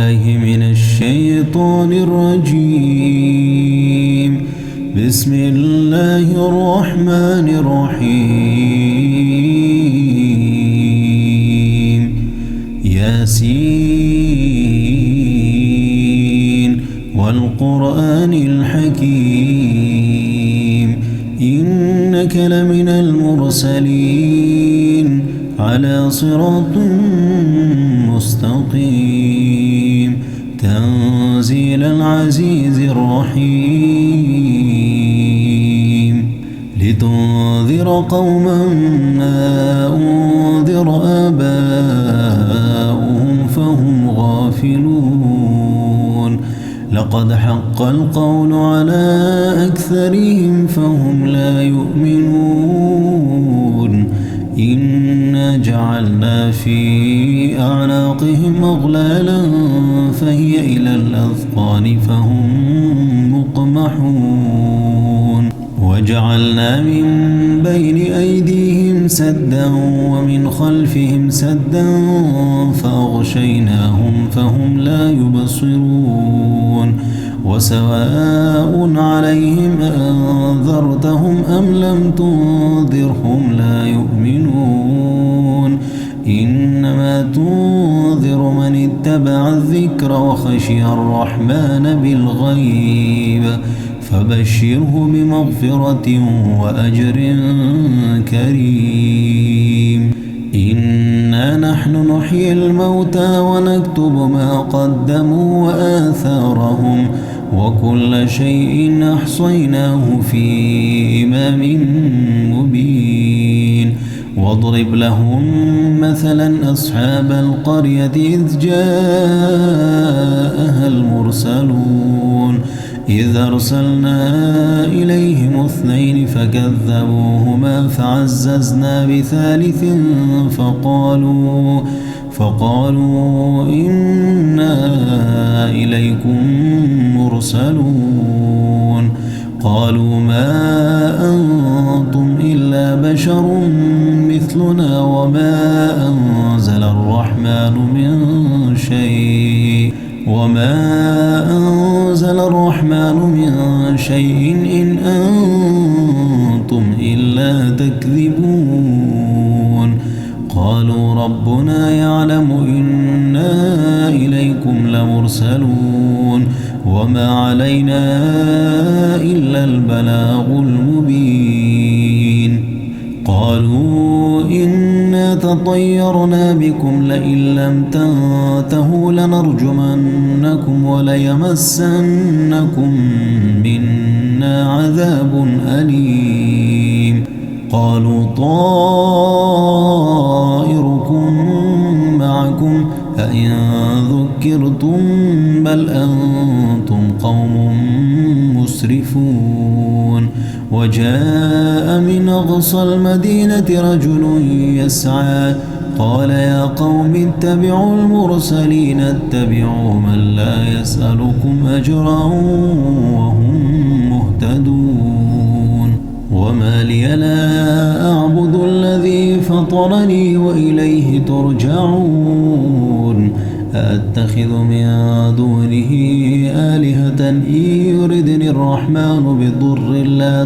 بالله من الشيطان الرجيم. بسم الله الرحمن الرحيم. ياسين والقرآن الحكيم إنك لمن المرسلين على صراط مستقيم تنزيل العزيز الرحيم لتنذر قوما ما أنذر آباؤهم فهم غافلون لقد حق القول على أكثرهم فهم لا يؤمنون إنا جعلنا في أعناقهم أغلالا فهي إلى الأذقان فهم مقمحون وجعلنا من بين أيديهم سدا ومن خلفهم سدا فأغشيناهم فهم لا يبصرون وسواء عليهم أنذرتهم أم لم تنذرهم لا يؤمنون إنما تنذر من اتبع الذكر وخشي الرحمن بالغيب فبشره بمغفرة وأجر كريم. إنا نحن نحيي الموتى ونكتب ما قدموا وآثارهم وكل شيء أحصيناه في إمام مبين. واضرب لهم مثلا أصحاب القرية إذ جاءها المرسلون إذ أرسلنا إليهم 2 فكذبوهما فعززنا بثالث فقالوا إنا إليكم مرسلون قالوا ما أنتم إلا بشر مثلنا وما أنزل الرحمن من شيء إن أنتم إلا تكذبون. قالوا ربنا يعلم إنا إليكم لمرسلون وما علينا إلا البلاغ المبين. قالوا إنا تطيرنا بكم لئن لم تنتهوا لنرجمنكم وليمسنكم منا عذاب أليم. قالوا طائركم معكم أئن ذكرتم بل أنتم قوم مسرفون. وجاء من أقصى المدينة رجل يسعى قال يا قوم اتبعوا المرسلين اتبعوا من لا يسألكم أجرا وهم مهتدون. وما لي لا أعبد الذي فطرني وإليه ترجعون. أأتخذ من دونه آلهة إن يردني الرحمن بضر لا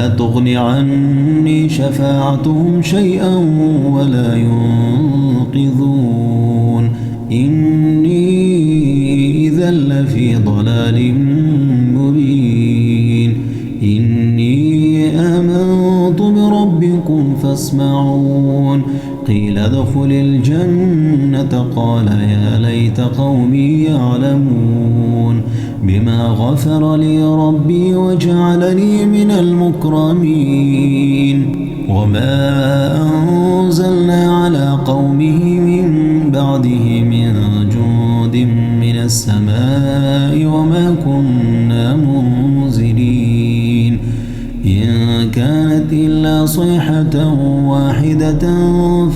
تغني عني شفاعتهم شيئا ولا ينقذون. إني إذا لفي ضلال مبين. إني آمنت بربكم فاسمعون. قيل ادخل الجنة قال يا ليت قومي يعلمون بما غفر لي ربي وجعلني من المكرمين. وما أنزلنا على قومه من بعده من جند من السماء وما كنا منزلين إن كانت إلا صيحة واحدة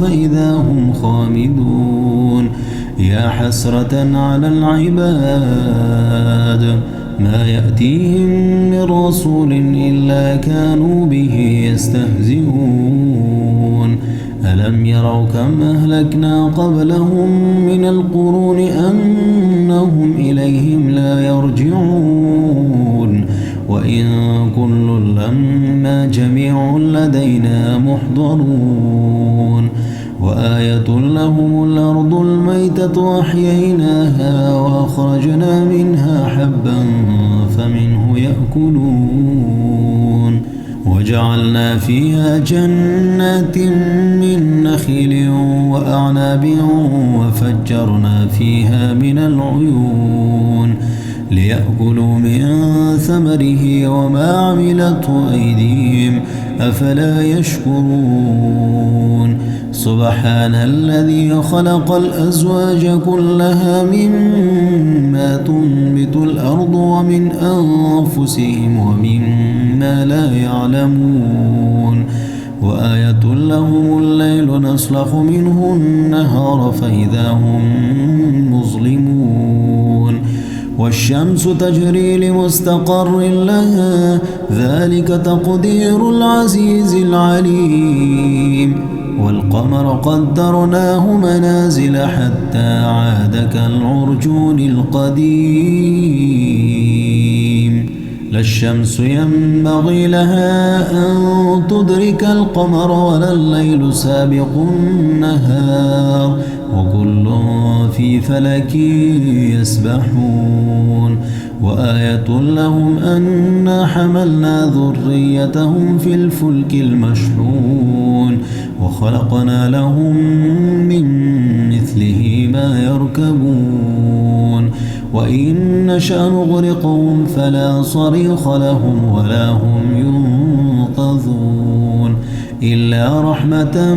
فإذا هم خامدون. يا حسرة على العباد ما يأتيهم من رسول إلا كانوا به يستهزئون. ألم يروا كم أهلكنا قبلهم من القرون أنهم إليهم لا يرجعون وإن كل لما جميع لدينا محضرون وآية لهم الأرض الميتة أحييناها وأخرجنا منها حبا فمنه يأكلون وجعلنا فيها جنات من نخيل وأعناب وفجرنا فيها من العيون ليأكلوا من ثمره وما عملته أيديهم أفلا يشكرون سبحان الذي خلق الأزواج كلها مما تنبت الأرض ومن أنفسهم ومما لا يعلمون وآية لهم الليل نسلخ منه النهار فإذا هم مظلمون والشمس تجري لمستقر لها ذلك تقدير العزيز العليم والقمر قدرناه منازل حتى عاد كالعرجون القديم لا الشمس ينبغي لها أن تدرك القمر ولا الليل سابق النهار وكل في فلك يسبحون وآية لهم أنا حملنا ذريتهم في الفلك المشحون وخلقنا لهم من مثله ما يركبون وإن نشأ نغرقهم فلا صريخ لهم ولا هم ينقذون إلا رحمة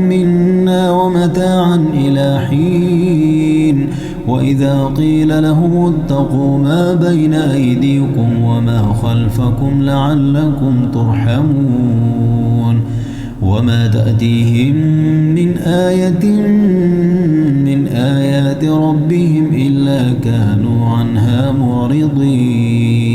منا ومتاعا إلى حين وإذا قيل لهم اتقوا ما بين أيديكم وما خلفكم لعلكم ترحمون وما تأتيهم من آية من آيات ربهم إلا كانوا عنها معرضين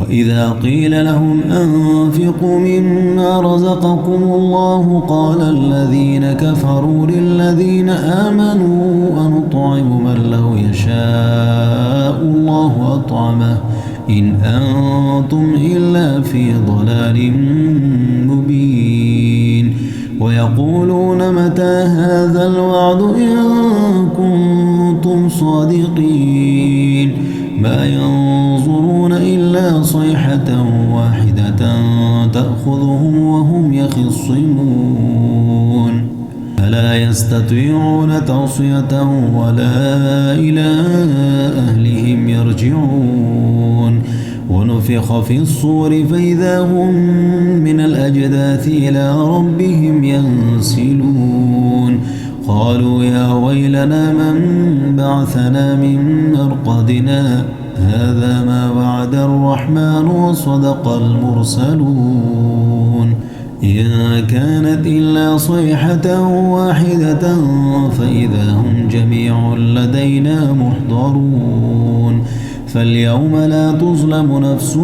وإذا قيل لهم أنفقوا مما رزقكم الله قال الذين كفروا للذين آمنوا أنطعم من لو يشاء الله أطعمه إن أنتم إلا في ضلال مبين ويقولون متى هذا الوعد إن كنتم صادقين ما ينظرون إلا صيحة واحدة تأخذهم وهم يخصمون فلا يستطيعون توصية ولا إلى أهلهم يرجعون ونفخ في الصور فإذا هم من الأجداث إلى ربهم ينسلون قالوا يا ويلنا من بعثنا من مرقدنا هذا ما وعد الرحمن وصدق المرسلون إن كانت إلا صيحة واحدة فإذا هم جميع لدينا محضرون فاليوم لا تظلم نفس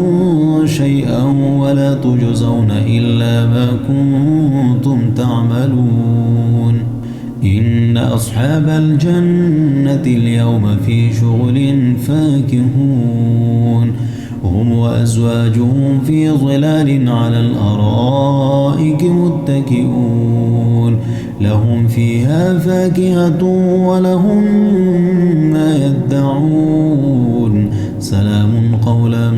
شيئا ولا تجزون إلا ما كنتم تعملون إن أصحاب الجنة اليوم في شغل فاكهون هم وأزواجهم في ظلال على الأرائك متكئون لهم فيها فاكهة ولهم ما يدعون سلام قولا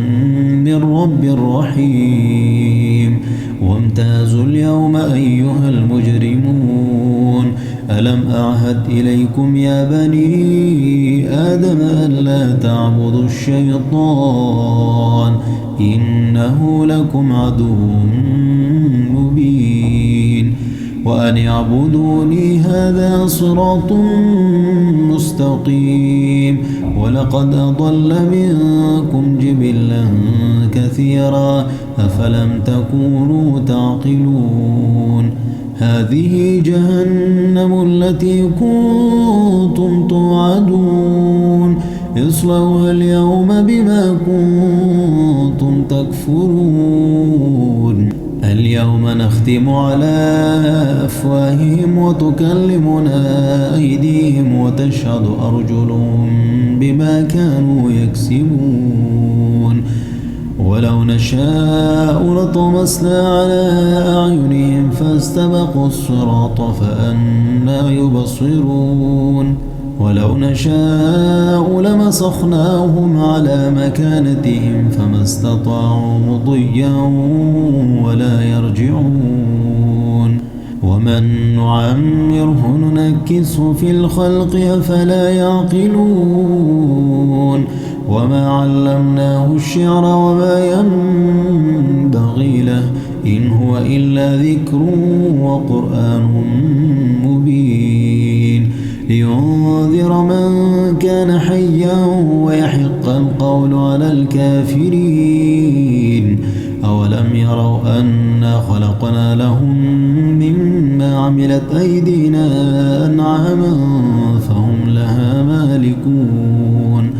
من رب رحيم وامتازوا اليوم أيها المجرمون ألم أعهد إليكم يا بني آدم ألا تعبدوا الشيطان إنه لكم عدو مبين وأن اعبدوني هذا صراط مستقيم ولقد أضل منكم جبلا كثيرا أفلم تكونوا تعقلون هذه جهنم التي كنتم توعدون اصلوها اليوم بما كنتم تكفرون اليوم نختم على أفواههم وتكلمنا أيديهم وتشهد أرجلهم بما كانوا يكسبون ولو نشاء لطمسنا على أعينهم فاستبقوا الصراط فأنى يبصرون ولو نشاء لمسخناهم على مكانتهم فما استطاعوا مضيا ولا يرجعون ومن نعمره ننكسه في الخلق أفلا يعقلون وما علمناه الشعر وما ينبغي له إن هو إلا ذكر وقرآن مبين لينذر من كان حيا ويحق القول على الكافرين أولم يروا أنا خلقنا لهم مما عملت أيدينا أنعاما فهم لها مالكون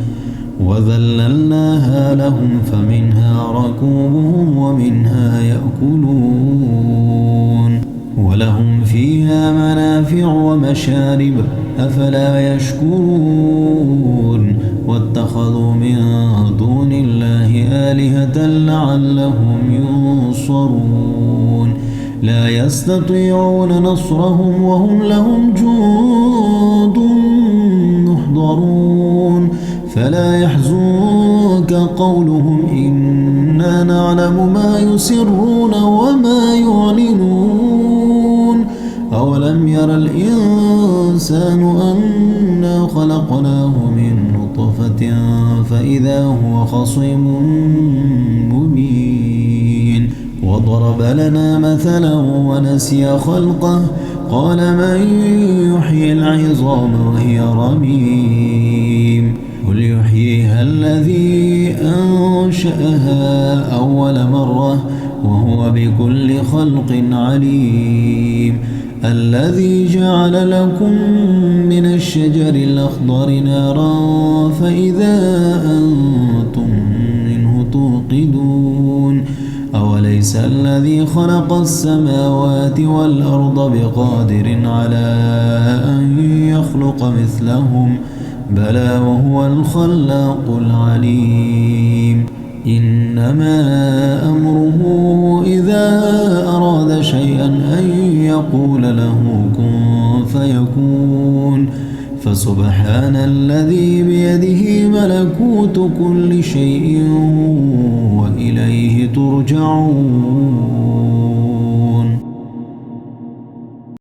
وذللناها لهم فمنها ركوبهم ومنها يأكلون ولهم فيها منافع ومشارب أفلا يشكرون واتخذوا من دون الله آلهة لعلهم ينصرون لا يستطيعون نصرهم وهم لهم جند محضرون فلا يحزنك قولهم إنا نعلم ما يسرون وما يعلنون أولم ير الإنسان أنا خلقناه من نطفة فإذا هو خصيم مبين وضرب لنا مثلا ونسي خلقه قال من يحيي العظام وهي رميم قل يحييها الذي أنشأها أول مرة وهو بكل خلق عليم الذي جعل لكم من الشجر الأخضر نارا فإذا أنتم منه توقدون أوليس الذي خلق السماوات والأرض بقادر على أن يخلق مثلهم بلى وهو الخلاق العليم إنما أمره إذا أراد شيئا أن يقول له كن فيكون فسبحان الذي بيده ملكوت كل شيء وإليه ترجعون